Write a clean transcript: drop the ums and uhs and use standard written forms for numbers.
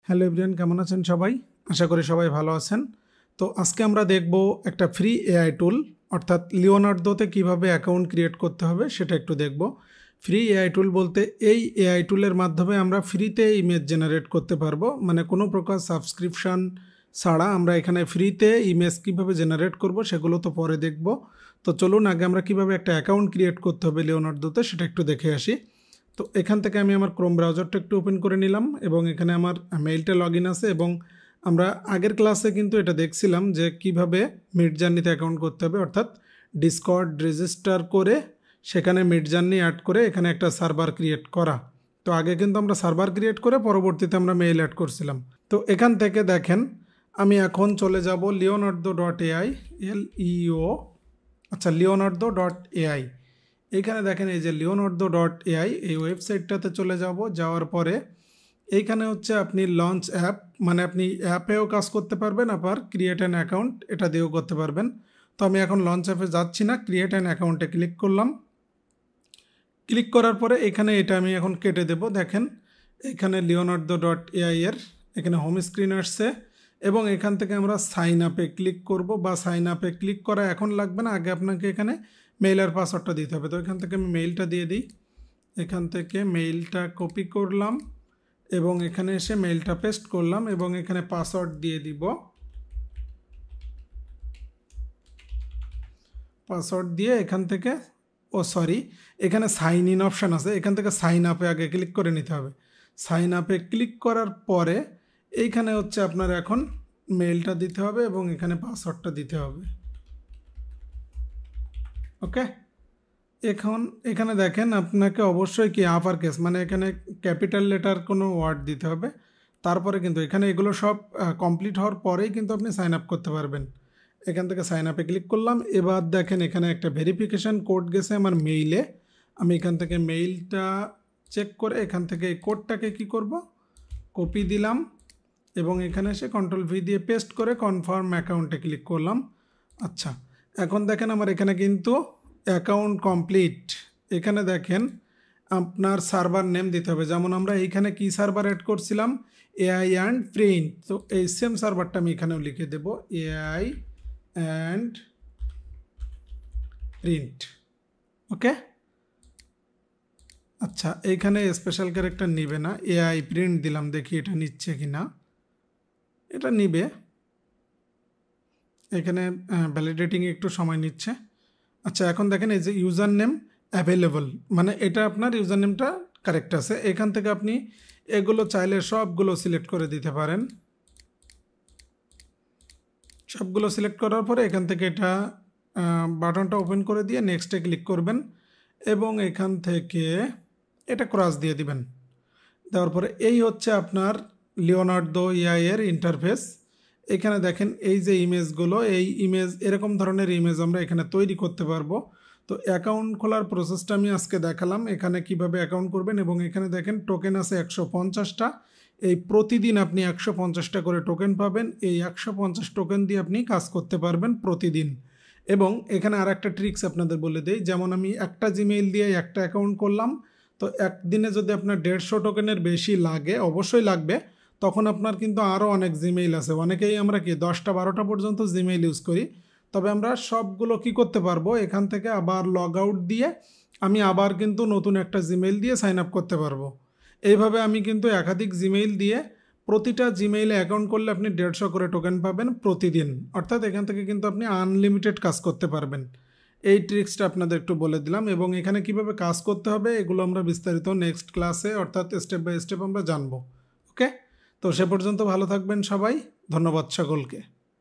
Hello everyone, কেমন আছেন সবাই? আশা করি সবাই ভালো আছেন। তো আজকে আমরা দেখব একটা ফ্রি এআই টুল অর্থাৎ লিওনার্দোতে কিভাবে অ্যাকাউন্ট ক্রিয়েট করতে হবে সেটা একটু দেখব। ফ্রি এআই টুল বলতে এই এআই টুলের মাধ্যমে আমরা ফ্রিতে ইমেজ জেনারেট করতে পারবো, মানে কোনো প্রকার সাবস্ক্রিপশান ছাড়া আমরা এখানে ফ্রিতে ইমেজ কিভাবে জেনারেট করব সেগুলো তো পরে দেখব। তো চলুন আগে আমরা কিভাবে একটা অ্যাকাউন্ট ক্রিয়েট করতে হবে লিওনার্দোতে সেটা একটু দেখে আসি। তো এখান থেকে আমি আমার ক্রোম ব্রাউজারটা একটু ওপেন করে নিলাম এবং এখানে আমার মেইলটা লগ ইন আছে এবং আমরা আগের ক্লাসে কিন্তু এটা দেখছিলাম যে কিভাবে মিডজার্নিতে অ্যাকাউন্ট করতে হবে, অর্থাৎ ডিসকর্ড রেজিস্টার করে সেখানে মিডজার্নি অ্যাড করে এখানে একটা সার্ভার ক্রিয়েট করা। তো আগে কিন্তু আমরা সার্ভার ক্রিয়েট করে পরবর্তীতে আমরা মেইল অ্যাড করছিলাম। তো এখান থেকে দেখেন আমি এখন চলে যাব leonardo.ai leonardo.ai। এইখানে দেখেন এই যে leonardo.ai এই ওয়েবসাইটটাতে চলে যাওয়ার পরে এইখানে হচ্ছে আপনি লঞ্চ অ্যাপ, মানে আপনি অ্যাপেও কাজ করতে পারবেন, আবার ক্রিয়েট অ্যান অ্যাকাউন্ট এটা দিয়েও করতে পারবেন। তো আমি এখন লঞ্চ অ্যাপে যাচ্ছি না, ক্রিয়েট অ্যান অ্যাকাউন্টে ক্লিক করলাম। ক্লিক করার পরে এখানে এটা আমি এখন কেটে দেব। দেখেন এখানে leonardo.ai এর এখানে হোম স্ক্রিন আসছে এবং এখান থেকে আমরা সাইন আপে ক্লিক করব, বা সাইন আপে ক্লিক করা এখন লাগবে না, আগে আপনাকে এখানে মেইল আর পাসওয়ার্ডটা দিতে হবে। তো এখান থেকে আমি মেইলটা দিয়ে দিই। এখান থেকে মেইলটা কপি করলাম এবং এখানে এসে মেইলটা পেস্ট করলাম এবং এখানে পাসওয়ার্ড দিয়ে দিব। পাসওয়ার্ড দিয়ে এখান থেকে এখানে সাইন ইন অপশান আছে, এখান থেকে সাইন আপে আগে ক্লিক করে নিতে হবে। সাইন আপে ক্লিক করার পরে এইখানে হচ্ছে আপনার এখন মেইলটা দিতে হবে এবং এখানে পাসওয়ার্ডটা দিতে হবে। ওকে, এখন এখানে দেখেন আপনাকে অবশ্যই কি আপার কেস, মানে এখানে ক্যাপিটাল লেটার কোনো ওয়ার্ড দিতে হবে। তারপরে কিন্তু এখানে এগুলো সব কমপ্লিট হওয়ার পরেই কিন্তু আপনি সাইন আপ করতে পারবেন। এখান থেকে সাইন আপে ক্লিক করলাম। এবার দেখেন এখানে একটা ভেরিফিকেশান কোড গেছে আমার মেইলে। আমি এখান থেকে মেইলটা চেক করে এখান থেকে এই কোডটাকে কি করব, কপি দিলাম এবং এখানে এসে কন্ট্রোল-V দিয়ে পেস্ট করে কনফার্ম অ্যাকাউন্টে ক্লিক করলাম। আচ্ছা, এখন দেখেন আমার এখানে কিন্তু অ্যাকাউন্ট কমপ্লিট। এখানে দেখেন আপনার সার্ভার নেম দিতে হবে, যেমন আমরা এইখানে কি সার্ভার অ্যাড করছিলাম, এআই অ্যান্ড প্রিন্ট। তো এই সেম সার্ভারটা আমি এখানেও লিখে দেব, এআই অ্যান্ড প্রিন্ট। ওকে, আচ্ছা এইখানে স্পেশাল ক্যারেক্টার নিবে না, এআই প্রিন্ট দিলাম, দেখি এটা নিচ্ছে কি না। এটা নিবে, এখানে ভ্যালিডেটিং একটু সময় নিচ্ছে। আচ্ছা এখন দেখেন এই যে ইউজার নেম অ্যাভেলেবল, মানে এটা আপনার ইউজার নেমটা কারেক্ট আছে। এখান থেকে আপনি এগুলো চাইলে সবগুলো সিলেক্ট করে দিতে পারেন। সবগুলো সিলেক্ট করার পরে এখান থেকে এটা বাটনটা ওপেন করে দিয়ে নেক্সটে ক্লিক করবেন এবং এখান থেকে এটা ক্রস দিয়ে দিবেন। দেওয়ার পরে এই হচ্ছে আপনার লিওনার্দো এআই এর ইন্টারফেস। এখানে দেখেন এই যে ইমেজগুলো, এই ইমেজ এরকম ধরনের ইমেজ আমরা এখানে তৈরি করতে পারবো। তো অ্যাকাউন্ট খোলার প্রসেসটা আমি আজকে দেখালাম, এখানে কিভাবে অ্যাকাউন্ট করবেন। এবং এখানে দেখেন টোকেন আছে 150টা। এই প্রতিদিন আপনি 150টা করে টোকেন পাবেন। এই 150 টোকেন দিয়ে আপনি কাজ করতে পারবেন প্রতিদিন। এবং এখানে আর একটা ট্রিক্স আপনাদের বলে দেই, যেমন আমি একটা জিমেইল দিয়ে একটা অ্যাকাউন্ট করলাম, তো একদিনে যদি আপনার 150 টোকেনের বেশি লাগে, অবশ্যই লাগবে, তখন আপনার কিন্তু আরও অনেক জিমেইল আছে। অনেকেই আমরা কি 10টা 12টা পর্যন্ত জিমেইল ইউজ করি, তবে আমরা সবগুলো কি করতে পারবো, এখান থেকে আবার লগ আউট দিয়ে আমি আবার কিন্তু নতুন একটা জিমেইল দিয়ে সাইন আপ করতে পারবো। এইভাবে আমি কিন্তু একাধিক জিমেইল দিয়ে প্রতিটা জিমেইলে অ্যাকাউন্ট করলে আপনি 150 করে টোকেন পাবেন প্রতিদিন, অর্থাৎ এখান থেকে কিন্তু আপনি আনলিমিটেড কাজ করতে পারবেন। এই ট্রিক্সটা আপনাদের একটু বলে দিলাম এবং এখানে কিভাবে কাজ করতে হবে এগুলো আমরা বিস্তারিত নেক্সট ক্লাসে অর্থাৎ স্টেপ বাই স্টেপ আমরা জানবো। ওকে, তো সে পর্যন্ত ভালো থাকবেন সবাই, ধন্যবাদ সকলকে।